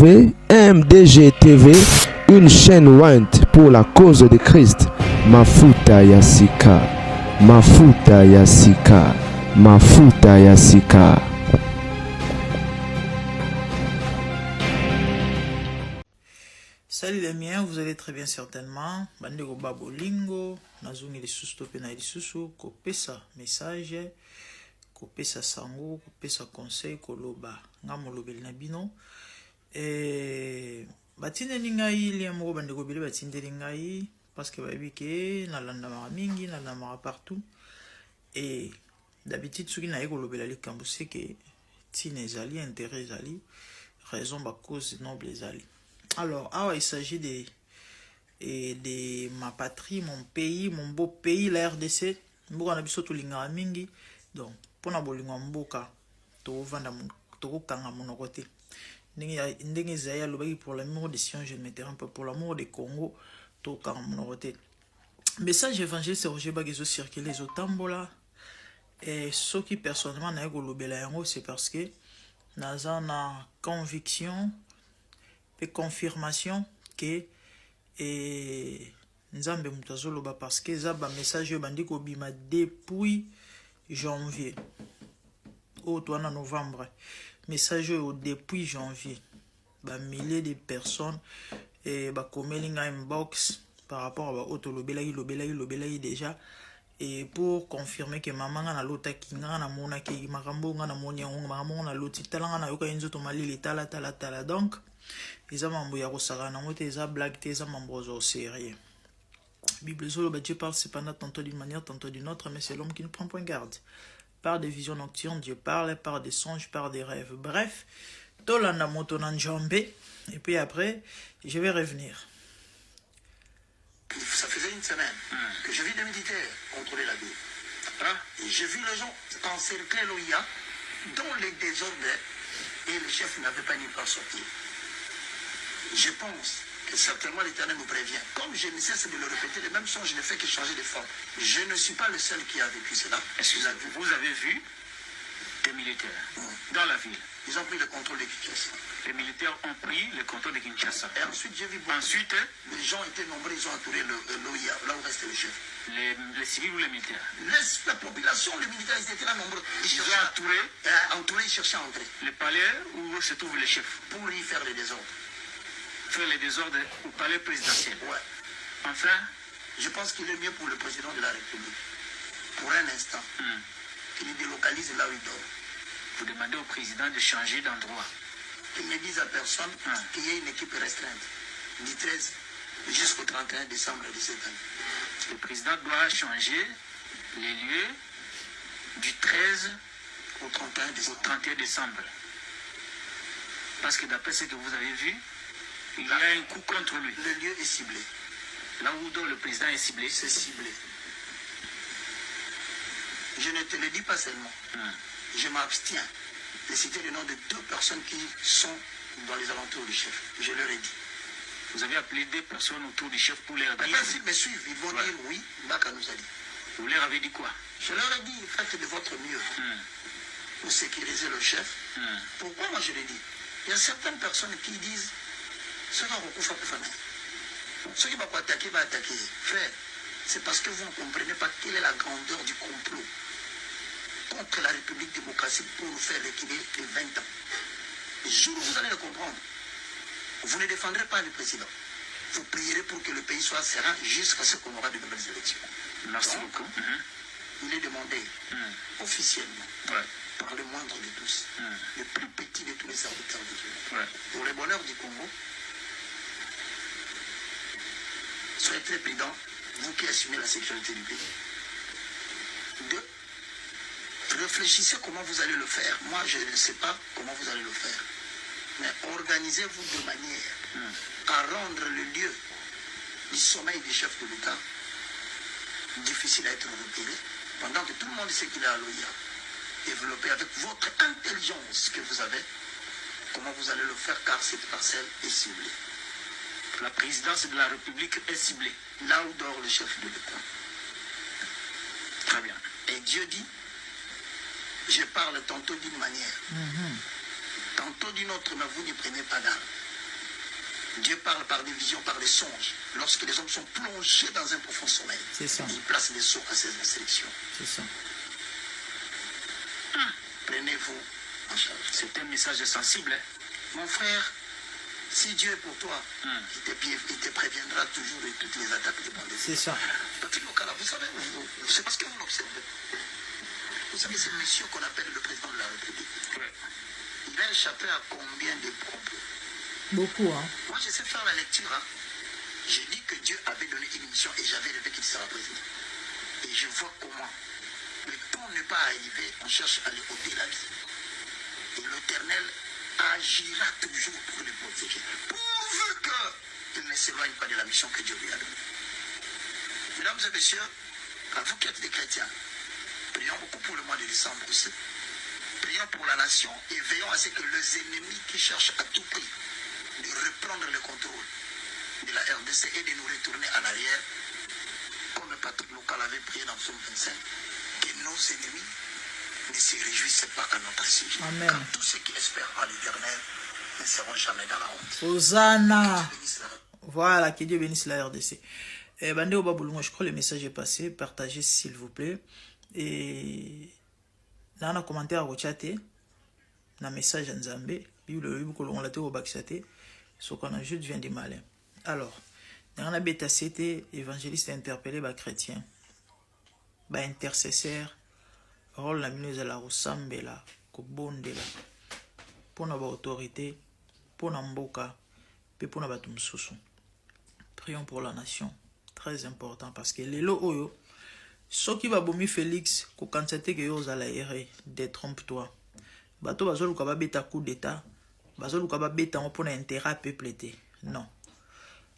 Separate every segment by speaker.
Speaker 1: MDG TV, une chaîne Wint pour la cause de Christ. Mafuta Yasika, Mafuta Yasika, Mafuta Yasika.
Speaker 2: Salut les miens, vous allez très bien certainement. Bandeko babolingo, nazungi les sous-stopé na les sous kopesa message, kopesa sango, kopesa conseil, koloba. Ngamolobeli na bino. Batinde ngai liamoko bandeko bile batinde ngai parce que babike na landa mara mingi, na landa mara partout. Et d'habitude soki na ekolobela likambo c'est que tine ezali intérêt ezali, raison ba cause noble ezali. Alors, il s'agit de ma patrie, mon pays, mon beau pays, la RDC. Mboka na biso to lingara mingi. Donc, pona bolingo mboka to vanda to kanga monoko te. Ndenge zaya lobaki pour l'amour des Sion, je ne mettrai pas pour l'amour des Congo to kanga monoko te. Message évangile c'est Roger Bagezo circuler zo tambola. Et ce qui personnellement na eko lobela yango c'est parce que naza na conviction et confirmation que Nzambe mutazoloba parce que ça ba message bandi ko bima depuis janvier au toana novembre message depuis janvier ba milliers de personnes et ba komelinga inbox par rapport à ba lobelai déjà et pour confirmer que maman na lota kinga na mona ki makambo na monia makambo na loti talanga na yoka inzo to malili tala donc les amambos ya rosara na mote les blagues tes amambos au sérieux. Bible solo Dieu parle cependant tantôt d'une manière tantôt d'une autre mais c'est l'homme qui ne prend point garde. Par des visions nocturnes Dieu parle, par des songes, par des rêves. Bref, tolanda moto nan jambé et puis après je vais revenir.
Speaker 3: Ça faisait une semaine que je vis des militaires contrôler la ville. Et j'ai vu les gens encercler l'OIA dans les désordres et le chef n'avait pas ni pas sortir. Je pense que certainement l'Éternel nous prévient. Comme je ne cesse de le répéter, les mêmes songes, je ne fais que changer de forme. Je ne suis pas le seul qui a vécu cela.
Speaker 4: Est-ce que vous avez vu des militaires dans la ville?
Speaker 3: Ils ont pris le contrôle de Kinshasa.
Speaker 4: Les militaires ont pris le contrôle de Kinshasa.
Speaker 3: Et ensuite, j'ai vu beaucoup.
Speaker 4: Ensuite,
Speaker 3: les gens étaient nombreux, ils ont entouré l'OIA, là où restait le chef.
Speaker 4: Les civils ou les militaires?
Speaker 3: La population, les militaires, ils étaient là nombreux.
Speaker 4: Ils ont
Speaker 3: entouré, ils cherchaient à entrer.
Speaker 4: Le palais où se trouve le chef?
Speaker 3: Pour y faire les désordres.
Speaker 4: Faire les désordres au palais présidentiel.
Speaker 3: Ouais.
Speaker 4: Enfin,
Speaker 3: je pense qu'il est mieux pour le président de la République, pour un instant, qu'il délocalise là où il dort.
Speaker 4: Vous demandez au président de changer d'endroit.
Speaker 3: Qu'il ne dise à personne qu'il y ait une équipe restreinte du 13 jusqu'au 31 décembre de cette année.
Speaker 4: Le président doit changer les lieux du 13
Speaker 3: au 31
Speaker 4: décembre. Parce que d'après ce que vous avez vu, il y a un coup contre lui.
Speaker 3: Le lieu est ciblé.
Speaker 4: Là où le président est ciblé?
Speaker 3: C'est ciblé. Je ne te le dis pas seulement. Je m'abstiens de citer le nom de 2 personnes qui sont dans les alentours du chef. Je leur ai dit.
Speaker 4: Vous avez appelé 2 personnes autour du chef pour leur dire...
Speaker 3: Maintenant, s'ils me suivent, ils vont dire oui, Baka nous a dit.
Speaker 4: Vous leur avez dit quoi?
Speaker 3: Je leur ai dit, faites de votre mieux pour sécuriser le chef. Pourquoi moi je l'ai dit? Il y a certaines personnes qui disent ceux qui vont attaquer, va attaquer. Frère, c'est parce que vous ne comprenez pas quelle est la grandeur du complot contre la République démocratique pour nous faire reculer les 20 ans. Le jour où vous allez le comprendre, vous ne défendrez pas le président. Vous prierez pour que le pays soit serein jusqu'à ce qu'on aura de nouvelles élections.
Speaker 4: Merci beaucoup.
Speaker 3: Il est demandé officiellement par le moindre de tous, le plus petit de tous les serviteurs de Dieu. Pour le bonheur du Congo, soyez très prudents, vous qui assumez la sécurité du pays. 2. Réfléchissez comment vous allez le faire. Moi, je ne sais pas comment vous allez le faire. Mais organisez-vous de manière à rendre le lieu du sommeil du chef de l'État difficile à être repéré, pendant que tout le monde sait qu'il est à l'OIA. Développez avec votre intelligence que vous avez comment vous allez le faire, car cette parcelle est ciblée.
Speaker 4: La présidence de la République est ciblée.
Speaker 3: Là où dort le chef de l'État.
Speaker 4: Très bien.
Speaker 3: Et Dieu dit, je parle tantôt d'une manière, tantôt d'une autre, mais vous ne prenez pas garde. Dieu parle par des visions, par des songes. Lorsque les hommes sont plongés dans un profond sommeil,
Speaker 2: C'est ça.
Speaker 3: il place les sceaux à ses sélections.
Speaker 2: C'est ça.
Speaker 3: Prenez-vous en charge.
Speaker 4: C'est un message sensible. Hein?
Speaker 3: Mon frère, si Dieu est pour toi, il te préviendra toujours de toutes les attaques de bandits.
Speaker 2: C'est ça.
Speaker 3: Patrick Lokala, vous savez, c'est parce que vous l'observez. Vous savez, c'est monsieur qu'on appelle le président de la République. Il a échappé à combien de propos?
Speaker 2: Beaucoup, hein.
Speaker 3: Moi, je sais faire la lecture. Hein. J'ai dit que Dieu avait donné une mission et j'avais rêvé qu'il sera président. Et je vois comment le temps n'est pas arrivé, on cherche à lui ôter la vie. Et l'Éternel agira toujours pour les protéger, pourvu qu'il ne s'éloigne pas de la mission que Dieu lui a donnée. Mesdames et messieurs, à vous qui êtes des chrétiens, prions beaucoup pour le mois de décembre aussi. Prions pour la nation et veillons à ce que les ennemis qui cherchent à tout prix de reprendre le contrôle de la RDC et de nous retourner en arrière, comme le Patrick Lokal avait prié dans Psaume 25, que nos ennemis ne se réjouissent pas à notre sujet.
Speaker 2: Amen.
Speaker 3: Car tous ceux qui espèrent en l'Éternel ne seront jamais dans la honte.
Speaker 2: Hosanna. Voilà, que Dieu bénisse la RDC. Bandé au Baboulou, je crois que le message est passé. Partagez s'il vous plaît. Et dans un commentaire au chat, dans un message en Zambé, on l'a au Baxate, ce qu'on a juste vient de malin. Alors, dans la bêta, c'était évangéliste interpellé par chrétien, par intercesseur, rôle la minuse à la Rosambela, Kobondela, pour notre autorité, pour notre mboka, et pour notre batumsusu. Prions pour la nation, très important, parce que les lots oyo, ce qui va bomber Félix, ko kansate que yo zala ere, détrompe-toi. Bato bazolu ka ba beta coup d'état, bazolu ka ba beta on pour intérêt peuple té. Non.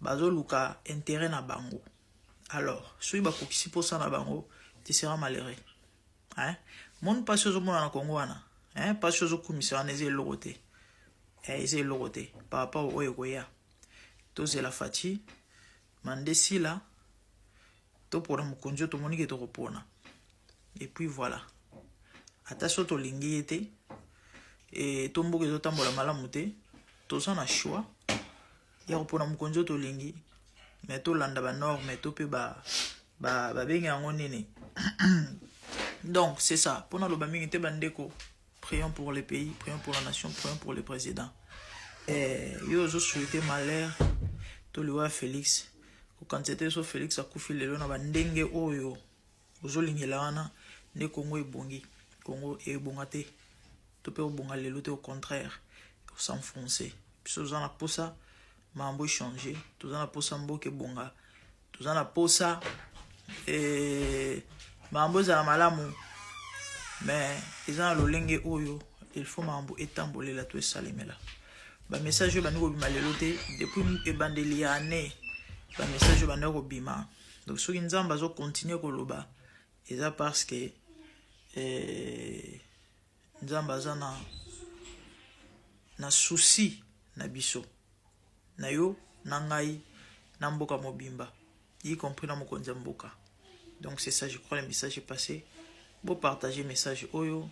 Speaker 2: Bazolu ka intérêt na bango. Alors, si ba kokisi pour ça na bango, tu seras malheureux. Hein? Mon pas chose mo na Congo wana. Hein? Pas chose commission na ezé loroté. Ezé loroté par rapport au oyoya. To c'est la fati mandesi là. To pour mon konjo to monique to repona. Et puis voilà. Attention to lingiyete. Et tombo ke zotambola malamu te toza na choix ya kopona mukonzo to lingi mais to landa ba nord mais to pe ba benga yango nini. Donc c'est ça pona lo ba mingi te bandeko, prions pour les pays, prions pour la nation, prions pour le président. Et yo zo souhaiter malheur to liwa Félix ko kanzete so Félix akufi lelo na bandenge oyo ozo lingela wana ne Congo ebongi, Congo ebongate. Tu peux au contraire, s'enfoncer. Puis tu as pour ça, mambo changer. Tu as pour ça, mambo ke bonga. Tu as pour ça, mambo za malamu. Mais ils ont le lingue oyo. Il faut mambo étambolé la tout salimela. Ba message ba ngo bima lelote depuis e bandeliane. Ba message ba ngo bima. Donc ceux qui nzamba zo continuer koloba. Et ça parce que nzamba aza na souci na biso na yo na ngai na mboka mobimba y compris na mokonzi mboka. Donc c'est ça, je crois le message est passé. Bon partager message oyo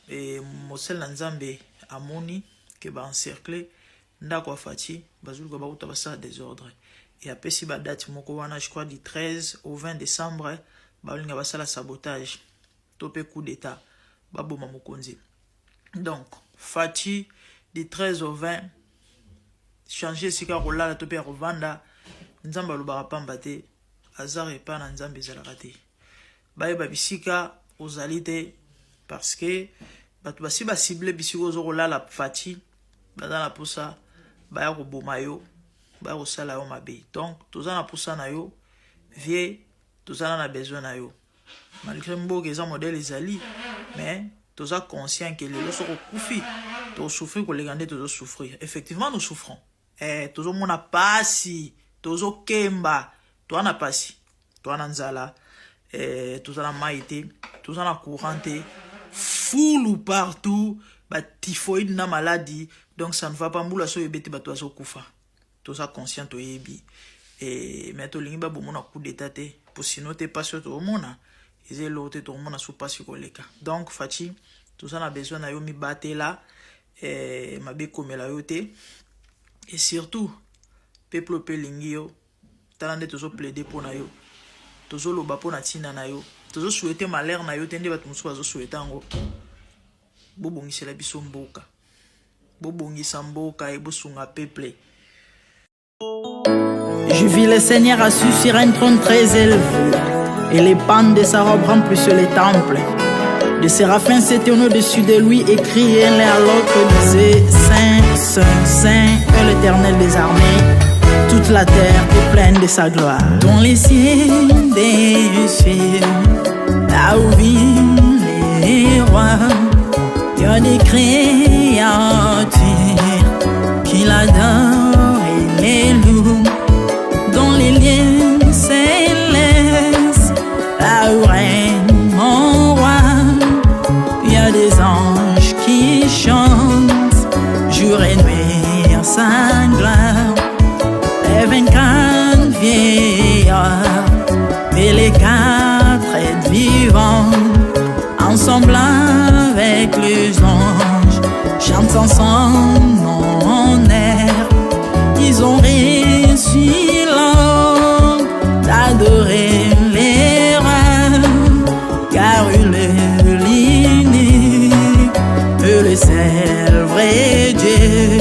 Speaker 2: et mosel na nzambe amoni que ba encercler ndako afati bazulu ba uta basa désordre et après si ba date moko wana je crois du 13 au 20 décembre ba linga basala sabotage topé coup d'état baboma mokonzi. Donc fati du 13 au 20 changer sika rolala topé revanda nzamba lobaka pamba te azar epa na nzambe ezalaka te bayeba bisika ozali te parce que bato basi basible bisika ozokolala fati baza na posa baya koboma yo baya kosala yo mabe. Donc toza na posa na yo vie tozala na besoin na yo malgré mboka eza modèle ezali mais toza conscient que lelo soko kufi to souffrir koleka nde tozo souffrir. Effectivement nous souffrons tozo mona pasi tozo kemba toza na pasi toza na nzala toza na mai te toza na courant te foule partout ba typhoïde na maladie. Donc ça ne va pas mbula so yebete bato azo kufa toza conscient to yebi mais to lingi ba bomona coup d'état te pour sinon te pas to mona ezé lote to mona sous pas koleka. Donc fati toza na besoin na yo mi batela mabe komela yo te et surtout peuple pe lingi yo talande tozo plaider pour na yo tozo loba pour na tina na yo tozo souhaiter malheur na yo tende bat musu bazo souhaiter ngo bobongisela biso mboka bobongisa mboka e bosunga peuple.
Speaker 5: Je vis le Seigneur assis sur un trône très élevé, et les pans de sa robe remplissent les temples. Des séraphins s'étaient au-dessus de lui et criaient l'un à l'autre, disaient Saint, Saint, Saint est l'Éternel des armées. Toute la terre est pleine de sa gloire. Dans les cieux des cieux, là où vivent les rois, il y a des créatures qui l'adorent et les louent. Dans les lieux célestes, là où règne mon roi, il y a des anges qui chantent jour et nuit en sa gloire. Les 24 vieillards et les 4 êtres vivants, ensemble avec les anges, chantent ensemble en air. Ils ont réussi l'homme d'adorer les rois, car il est l'unique, le seul vrai Dieu.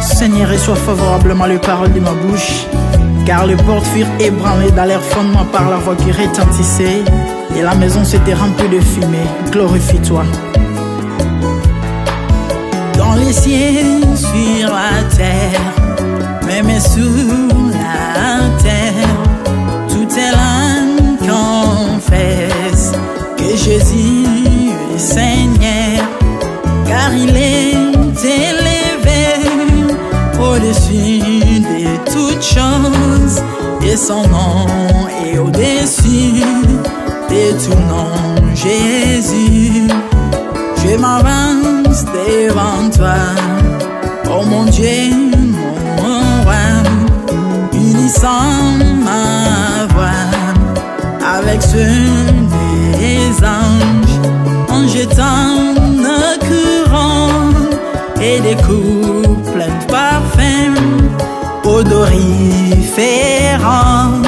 Speaker 5: Seigneur, reçois favorablement les paroles de ma bouche, car les portes furent ébranlées dans leur fondement par la voix qui retentissait, et la maison s'était remplie de fumée. Glorifie-toi. Dans les cieux, sur la terre, même sous la terre, tout est l'âme confesse que Jésus est Seigneur, car il est élevé au-dessus de toutes choses, et son nom est au-dessus de tout nom, Jésus. Je m'avance devant toi, oh mon Dieu, mon roi, unissant ma voix avec ceux des anges, en jetant nos courants et des coups pleins de parfums odoriférants,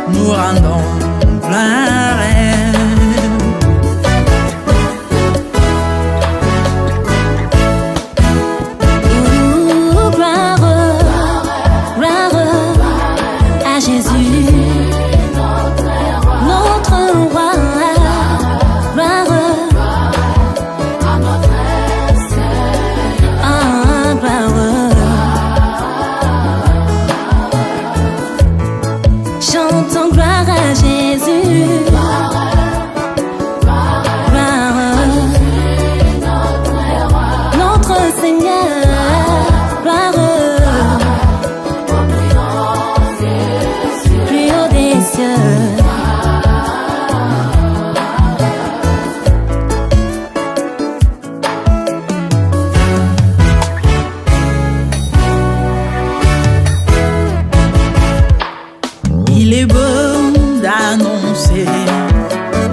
Speaker 5: nous rendons gloire. Il est beau d'annoncer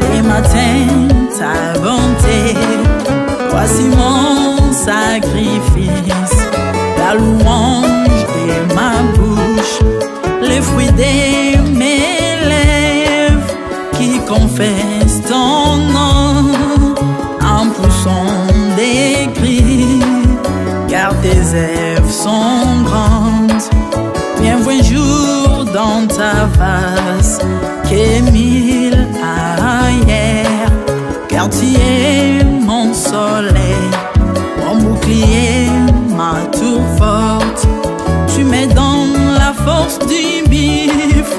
Speaker 5: les matins ta bonté. Voici mon sacrifice, la louange de ma bouche, les fruits de mes lèvres qui confessent ton nom en poussant des cris, car tes œuvres sont grandes. Bienvenue jour dans ta face, que mille ailleurs, car tu es mon soleil, mon bouclier, ma tour forte. Tu me donnes la force du bif,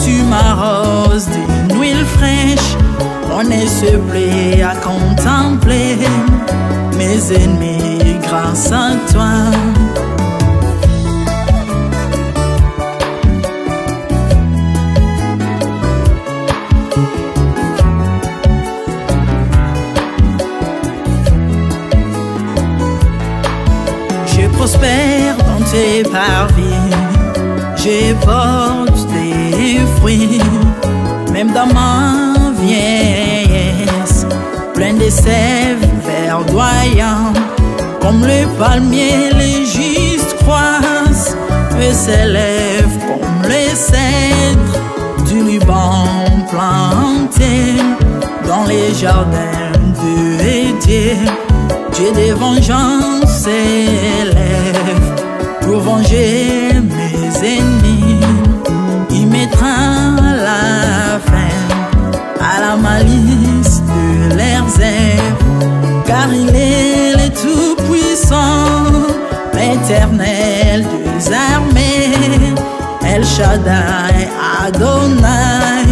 Speaker 5: tu m'arroses d'une huile fraîche. On est se plaît à contempler mes ennemis grâce à toi. Prospère dans tes parvis, je porte des fruits, même dans ma vieillesse, plein de sève verdoyant, comme le palmier les justes croissent et s'élève comme les cèdres du Liban planté dans les jardins de Dieu. Dieu de vengeance s'élève pour venger mes ennemis. Il mettra la fin à la malice de leurs œuvres, car il est le Tout-Puissant, l'Éternel des armées, El Shaddai Adonai,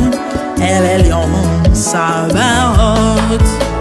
Speaker 5: El Elyon Sabaoth.